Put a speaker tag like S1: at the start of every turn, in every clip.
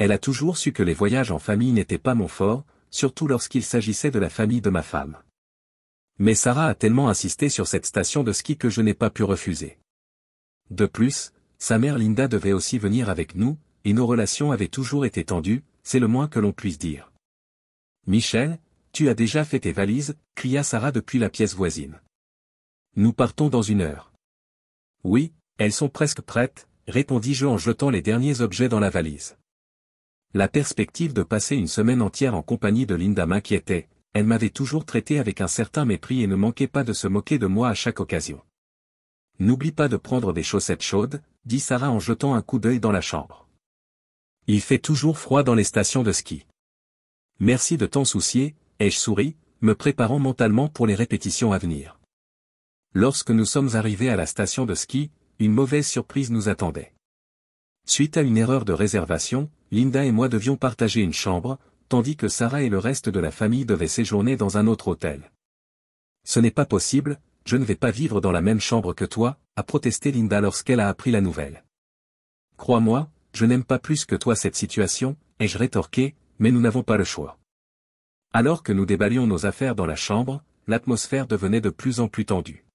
S1: Elle a toujours su que les voyages en famille n'étaient pas mon fort, surtout lorsqu'il s'agissait de la famille de ma femme. Mais Sarah a tellement insisté sur cette station de ski que je n'ai pas pu refuser. De plus, sa mère Linda devait aussi venir avec nous, et nos relations avaient toujours été tendues, c'est le moins que l'on puisse dire. « Michel, tu as déjà fait tes valises ?» cria Sarah depuis la pièce voisine. « Nous partons dans 1 heure. »« Oui, elles sont presque prêtes, » répondis-je en jetant les derniers objets dans la valise. La perspective de passer une semaine entière en compagnie de Linda m'inquiétait, elle m'avait toujours traité avec un certain mépris et ne manquait pas de se moquer de moi à chaque occasion. « N'oublie pas de prendre des chaussettes chaudes, » dit Sarah en jetant un coup d'œil dans la chambre. « Il fait toujours froid dans les stations de ski. »« Merci de t'en soucier, » ai-je souri, me préparant mentalement pour les répétitions à venir. Lorsque nous sommes arrivés à la station de ski, une mauvaise surprise nous attendait. Suite à une erreur de réservation, Linda et moi devions partager une chambre, tandis que Sarah et le reste de la famille devaient séjourner dans un autre hôtel. « Ce n'est pas possible, je ne vais pas vivre dans la même chambre que toi, » a protesté Linda lorsqu'elle a appris la nouvelle. « Crois-moi, je n'aime pas plus que toi cette situation, » ai-je rétorqué, mais nous n'avons pas le choix. Alors que nous déballions nos affaires dans la chambre, l'atmosphère devenait de plus en plus tendue.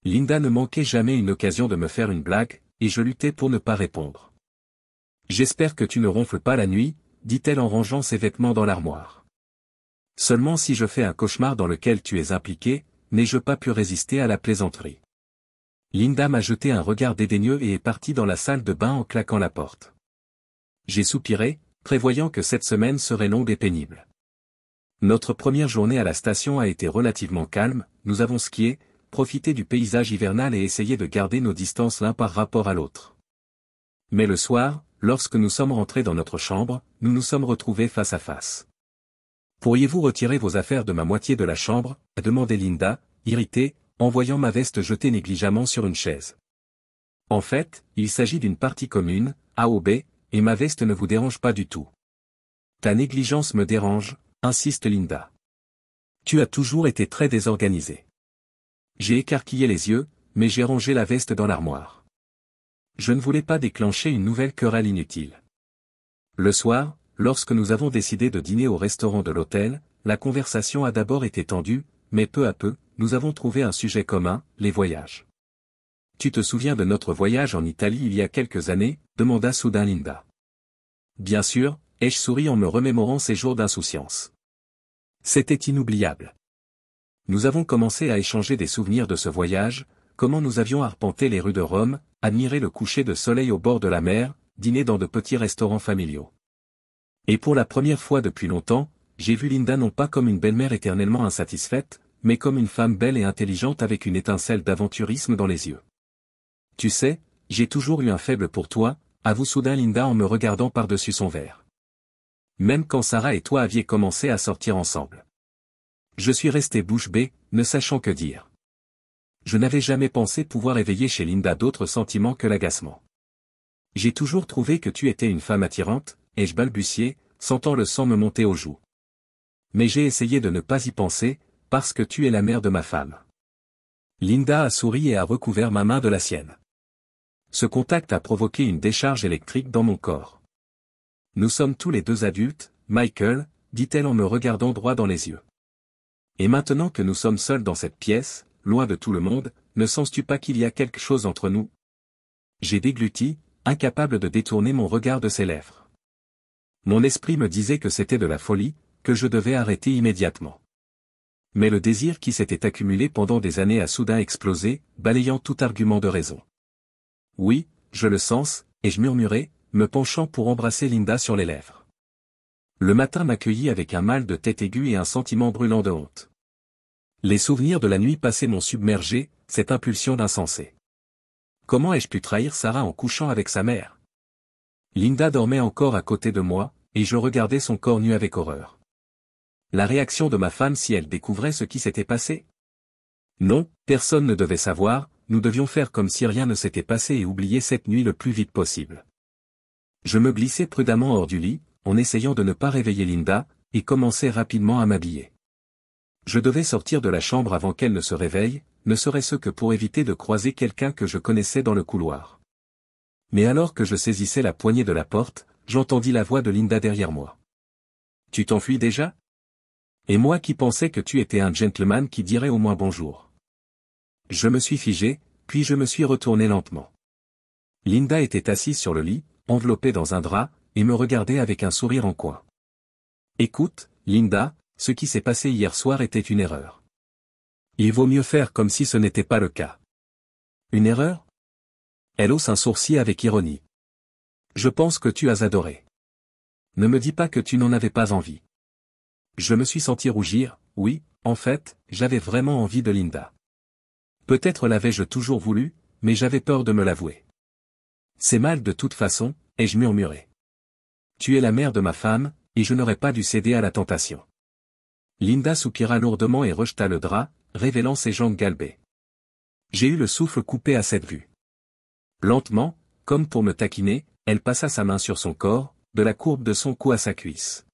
S1: Linda ne manquait jamais une occasion de me faire une blague, et je luttais pour ne pas répondre. « J'espère que tu ne ronfles pas la nuit, » dit-elle en rangeant ses vêtements dans l'armoire. « Seulement si je fais un cauchemar dans lequel tu es impliqué, n'ai-je pas pu résister à la plaisanterie. » Linda m'a jeté un regard dédaigneux et est partie dans la salle de bain en claquant la porte. J'ai soupiré, prévoyant que cette semaine serait longue et pénible. Notre première journée à la station a été relativement calme, nous avons skié, profité du paysage hivernal et essayé de garder nos distances l'un par rapport à l'autre. Mais le soir, lorsque nous sommes rentrés dans notre chambre, nous nous sommes retrouvés face à face. « Pourriez-vous retirer vos affaires de ma moitié de la chambre ?» a demandé Linda, irritée, en voyant ma veste jetée négligemment sur une chaise. « En fait, il s'agit d'une partie commune, A ou B, et ma veste ne vous dérange pas du tout. »« Ta négligence me dérange, » insiste Linda. « Tu as toujours été très désorganisé. » J'ai écarquillé les yeux, mais j'ai rangé la veste dans l'armoire. Je ne voulais pas déclencher une nouvelle querelle inutile. Le soir, lorsque nous avons décidé de dîner au restaurant de l'hôtel, la conversation a d'abord été tendue, mais peu à peu, nous avons trouvé un sujet commun, les voyages. « Tu te souviens de notre voyage en Italie il y a quelques années ?» demanda soudain Linda. « Bien sûr, » ai-je souri en me remémorant ces jours d'insouciance. C'était inoubliable. Nous avons commencé à échanger des souvenirs de ce voyage, comment nous avions arpenté les rues de Rome, admiré le coucher de soleil au bord de la mer, dîné dans de petits restaurants familiaux. Et pour la première fois depuis longtemps, j'ai vu Linda non pas comme une belle-mère éternellement insatisfaite, mais comme une femme belle et intelligente avec une étincelle d'aventurisme dans les yeux. « Tu sais, j'ai toujours eu un faible pour toi », avoue soudain Linda en me regardant par-dessus son verre. Même quand Sarah et toi aviez commencé à sortir ensemble. Je suis resté bouche bée, ne sachant que dire. Je n'avais jamais pensé pouvoir éveiller chez Linda d'autres sentiments que l'agacement. J'ai toujours trouvé que tu étais une femme attirante, ai-je balbutié, sentant le sang me monter aux joues. Mais j'ai essayé de ne pas y penser, parce que tu es la mère de ma femme. Linda a souri et a recouvert ma main de la sienne. Ce contact a provoqué une décharge électrique dans mon corps. Nous sommes tous les deux adultes, Michael, dit-elle en me regardant droit dans les yeux. Et maintenant que nous sommes seuls dans cette pièce, loin de tout le monde, ne sens-tu pas qu'il y a quelque chose entre nous? J'ai dégluti, incapable de détourner mon regard de ses lèvres. Mon esprit me disait que c'était de la folie, que je devais arrêter immédiatement. Mais le désir qui s'était accumulé pendant des années a soudain explosé, balayant tout argument de raison. Oui, je le sens, et je murmurai, me penchant pour embrasser Linda sur les lèvres. Le matin m'accueillit avec un mal de tête aigu et un sentiment brûlant de honte. Les souvenirs de la nuit passée m'ont submergé, cette impulsion d'insensé. Comment ai-je pu trahir Sarah en couchant avec sa mère? Linda dormait encore à côté de moi, et je regardais son corps nu avec horreur. La réaction de ma femme si elle découvrait ce qui s'était passé? Non, personne ne devait savoir, nous devions faire comme si rien ne s'était passé et oublier cette nuit le plus vite possible. Je me glissai prudemment hors du lit, en essayant de ne pas réveiller Linda, et commençai rapidement à m'habiller. Je devais sortir de la chambre avant qu'elle ne se réveille, ne serait-ce que pour éviter de croiser quelqu'un que je connaissais dans le couloir. Mais alors que je saisissais la poignée de la porte, j'entendis la voix de Linda derrière moi. Tu t'enfuis déjà? Et moi qui pensais que tu étais un gentleman qui dirait au moins bonjour. Je me suis figé, puis je me suis retourné lentement. Linda était assise sur le lit, enveloppée dans un drap, et me regardait avec un sourire en coin. Écoute, Linda, ce qui s'est passé hier soir était une erreur. Il vaut mieux faire comme si ce n'était pas le cas. Une erreur? Elle hausse un sourcil avec ironie. Je pense que tu as adoré. Ne me dis pas que tu n'en avais pas envie. Je me suis senti rougir, oui, en fait, j'avais vraiment envie de Linda. Peut-être l'avais-je toujours voulu, mais j'avais peur de me l'avouer. C'est mal de toute façon, ai-je murmuré. Tu es la mère de ma femme, et je n'aurais pas dû céder à la tentation. Linda soupira lourdement et rejeta le drap, révélant ses jambes galbées. J'ai eu le souffle coupé à cette vue. Lentement, comme pour me taquiner, elle passa sa main sur son corps, de la courbe de son cou à sa cuisse.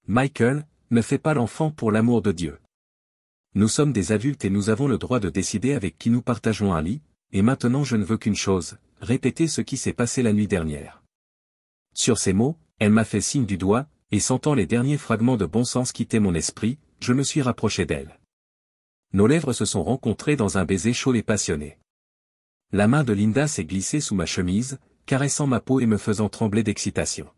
S1: Michael, ne fais pas l'enfant pour l'amour de Dieu. Nous sommes des adultes et nous avons le droit de décider avec qui nous partageons un lit, et maintenant je ne veux qu'une chose, répéter ce qui s'est passé la nuit dernière. Sur ces mots, elle m'a fait signe du doigt, et sentant les derniers fragments de bon sens quitter mon esprit, je me suis rapproché d'elle. Nos lèvres se sont rencontrées dans un baiser chaud et passionné. La main de Linda s'est glissée sous ma chemise, caressant ma peau et me faisant trembler d'excitation.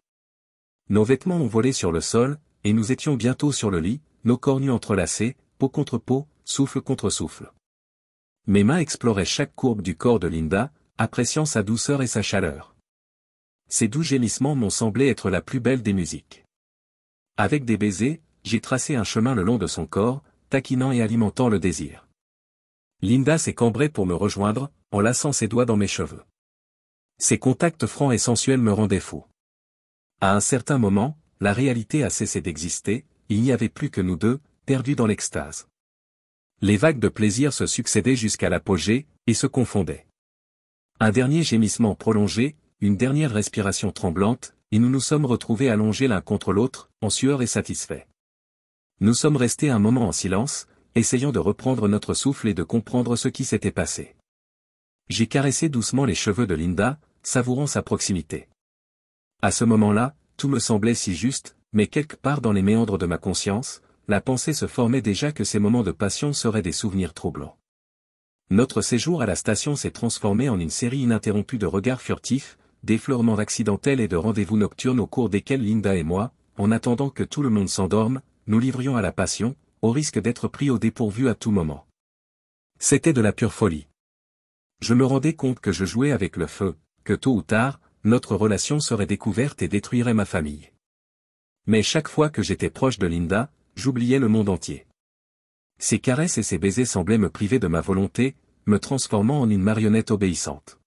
S1: Nos vêtements ont volé sur le sol, et nous étions bientôt sur le lit, nos corps nus entrelacés, peau contre peau, souffle contre souffle. Mes mains exploraient chaque courbe du corps de Linda, appréciant sa douceur et sa chaleur. Ces doux gémissements m'ont semblé être la plus belle des musiques. Avec des baisers, j'ai tracé un chemin le long de son corps, taquinant et alimentant le désir. Linda s'est cambrée pour me rejoindre, en laçant ses doigts dans mes cheveux. Ses contacts francs et sensuels me rendaient fou. À un certain moment, la réalité a cessé d'exister, il n'y avait plus que nous deux, perdus dans l'extase. Les vagues de plaisir se succédaient jusqu'à l'apogée, et se confondaient. Un dernier gémissement prolongé, une dernière respiration tremblante, et nous nous sommes retrouvés allongés l'un contre l'autre, en sueur et satisfaits. Nous sommes restés un moment en silence, essayant de reprendre notre souffle et de comprendre ce qui s'était passé. J'ai caressé doucement les cheveux de Linda, savourant sa proximité. À ce moment-là, tout me semblait si juste, mais quelque part dans les méandres de ma conscience, la pensée se formait déjà que ces moments de passion seraient des souvenirs troublants. Notre séjour à la station s'est transformé en une série ininterrompue de regards furtifs, d'effleurements accidentels et de rendez-vous nocturnes au cours desquels Linda et moi, en attendant que tout le monde s'endorme, nous livrions à la passion, au risque d'être pris au dépourvu à tout moment. C'était de la pure folie. Je me rendais compte que je jouais avec le feu, que tôt ou tard, notre relation serait découverte et détruirait ma famille. Mais chaque fois que j'étais proche de Linda, j'oubliais le monde entier. Ses caresses et ses baisers semblaient me priver de ma volonté, me transformant en une marionnette obéissante.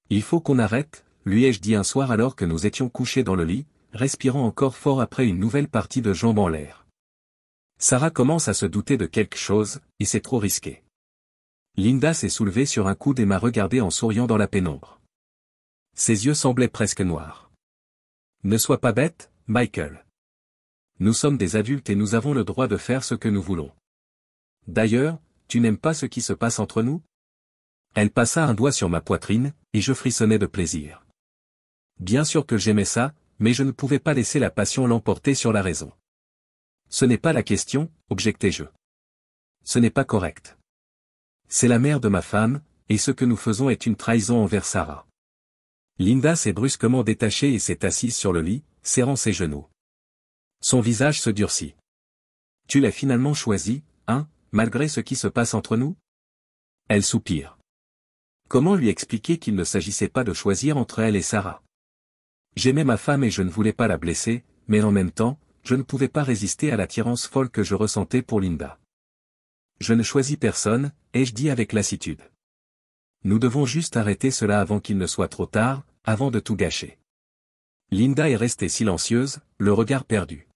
S1: Il faut qu'on arrête, lui ai-je dit un soir alors que nous étions couchés dans le lit, respirant encore fort après une nouvelle partie de jambes en l'air. Sarah commence à se douter de quelque chose, et c'est trop risqué. Linda s'est soulevée sur un coude et m'a regardé en souriant dans la pénombre. Ses yeux semblaient presque noirs. Ne sois pas bête, Michael. Nous sommes des adultes et nous avons le droit de faire ce que nous voulons. D'ailleurs, tu n'aimes pas ce qui se passe entre nous? Elle passa un doigt sur ma poitrine, et je frissonnais de plaisir. Bien sûr que j'aimais ça, mais je ne pouvais pas laisser la passion l'emporter sur la raison. Ce n'est pas la question, objectai-je. Ce n'est pas correct. C'est la mère de ma femme, et ce que nous faisons est une trahison envers Sarah. Linda s'est brusquement détachée et s'est assise sur le lit, serrant ses genoux. Son visage se durcit. Tu l'as finalement choisi, hein, malgré ce qui se passe entre nous? Elle soupire. Comment lui expliquer qu'il ne s'agissait pas de choisir entre elle et Sarah? J'aimais ma femme et je ne voulais pas la blesser, mais en même temps, je ne pouvais pas résister à l'attirance folle que je ressentais pour Linda. Je ne choisis personne, ai-je dit avec lassitude. Nous devons juste arrêter cela avant qu'il ne soit trop tard, avant de tout gâcher. Linda est restée silencieuse, le regard perdu.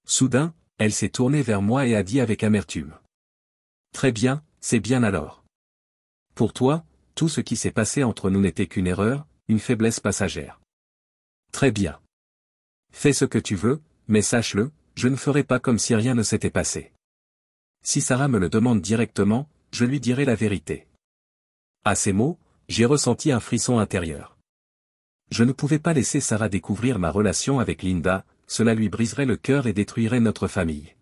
S1: Soudain, elle s'est tournée vers moi et a dit avec amertume. Très bien, c'est bien alors. Pour toi, tout ce qui s'est passé entre nous n'était qu'une erreur, une faiblesse passagère. Très bien. Fais ce que tu veux, mais sache-le, je ne ferai pas comme si rien ne s'était passé. Si Sarah me le demande directement, je lui dirai la vérité. À ces mots, j'ai ressenti un frisson intérieur. Je ne pouvais pas laisser Sarah découvrir ma relation avec Linda, cela lui briserait le cœur et détruirait notre famille.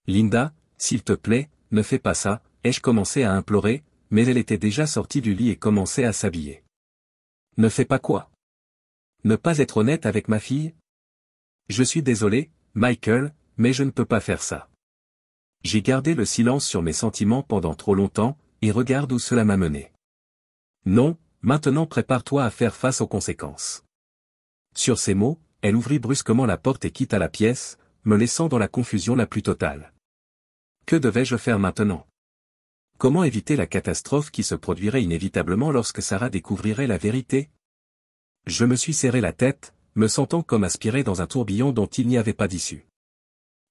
S1: Linda, s'il te plaît, ne fais pas ça, ai-je commencé à implorer, mais elle était déjà sortie du lit et commençait à s'habiller. Ne fais pas quoi? Ne pas être honnête avec ma fille? Je suis désolé, Michael, mais je ne peux pas faire ça. J'ai gardé le silence sur mes sentiments pendant trop longtemps, et regarde où cela m'a mené. Non, maintenant prépare-toi à faire face aux conséquences. Sur ces mots, elle ouvrit brusquement la porte et quitta la pièce, me laissant dans la confusion la plus totale. Que devais-je faire maintenant? Comment éviter la catastrophe qui se produirait inévitablement lorsque Sarah découvrirait la vérité? Je me suis serré la tête, me sentant comme aspiré dans un tourbillon dont il n'y avait pas d'issue.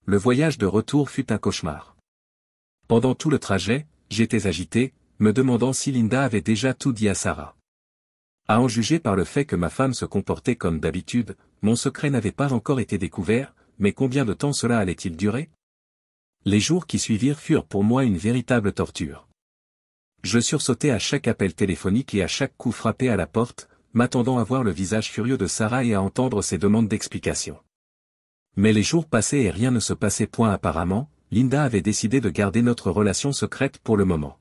S1: Le voyage de retour fut un cauchemar. Pendant tout le trajet, j'étais agité, me demandant si Linda avait déjà tout dit à Sarah. À en juger par le fait que ma femme se comportait comme d'habitude, mon secret n'avait pas encore été découvert, mais combien de temps cela allait-il durer? Les jours qui suivirent furent pour moi une véritable torture. Je sursautais à chaque appel téléphonique et à chaque coup frappé à la porte, m'attendant à voir le visage furieux de Sarah et à entendre ses demandes d'explication. Mais les jours passaient et rien ne se passait point apparemment, Linda avait décidé de garder notre relation secrète pour le moment.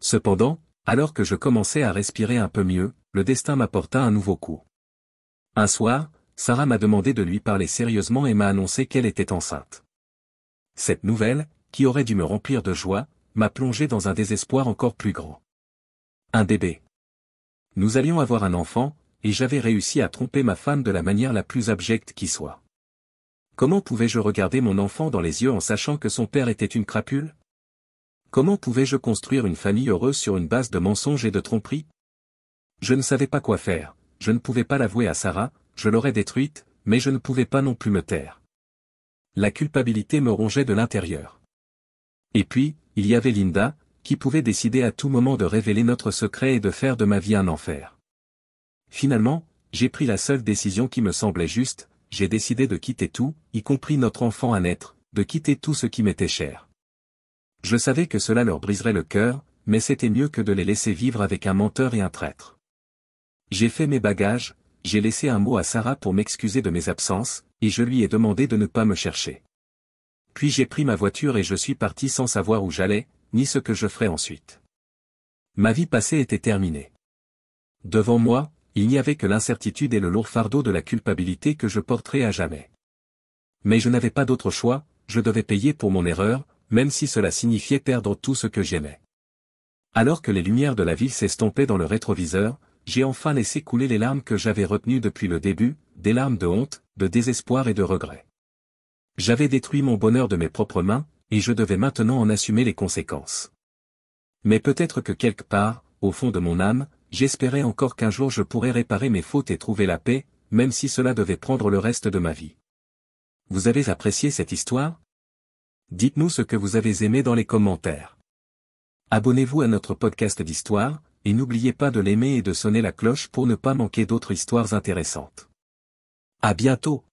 S1: Cependant, alors que je commençais à respirer un peu mieux, le destin m'apporta un nouveau coup. Un soir, Sarah m'a demandé de lui parler sérieusement et m'a annoncé qu'elle était enceinte. Cette nouvelle, qui aurait dû me remplir de joie, m'a plongé dans un désespoir encore plus grand. Un bébé. Nous allions avoir un enfant, et j'avais réussi à tromper ma femme de la manière la plus abjecte qui soit. Comment pouvais-je regarder mon enfant dans les yeux en sachant que son père était une crapule? Comment pouvais-je construire une famille heureuse sur une base de mensonges et de tromperies? Je ne savais pas quoi faire, je ne pouvais pas l'avouer à Sarah, je l'aurais détruite, mais je ne pouvais pas non plus me taire. La culpabilité me rongeait de l'intérieur. Et puis, il y avait Linda, qui pouvait décider à tout moment de révéler notre secret et de faire de ma vie un enfer. Finalement, j'ai pris la seule décision qui me semblait juste, j'ai décidé de quitter tout, y compris notre enfant à naître, de quitter tout ce qui m'était cher. Je savais que cela leur briserait le cœur, mais c'était mieux que de les laisser vivre avec un menteur et un traître. J'ai fait mes bagages, j'ai laissé un mot à Sarah pour m'excuser de mes absences, et je lui ai demandé de ne pas me chercher. Puis j'ai pris ma voiture et je suis parti sans savoir où j'allais, ni ce que je ferais ensuite. Ma vie passée était terminée. Devant moi, il n'y avait que l'incertitude et le lourd fardeau de la culpabilité que je porterais à jamais. Mais je n'avais pas d'autre choix, je devais payer pour mon erreur, même si cela signifiait perdre tout ce que j'aimais. Alors que les lumières de la ville s'estompaient dans le rétroviseur, j'ai enfin laissé couler les larmes que j'avais retenues depuis le début, des larmes de honte, de désespoir et de regret. J'avais détruit mon bonheur de mes propres mains, et je devais maintenant en assumer les conséquences. Mais peut-être que quelque part, au fond de mon âme, j'espérais encore qu'un jour je pourrais réparer mes fautes et trouver la paix, même si cela devait prendre le reste de ma vie. Vous avez apprécié cette histoire? Dites-nous ce que vous avez aimé dans les commentaires. Abonnez-vous à notre podcast d'histoire, et n'oubliez pas de l'aimer et de sonner la cloche pour ne pas manquer d'autres histoires intéressantes. À bientôt!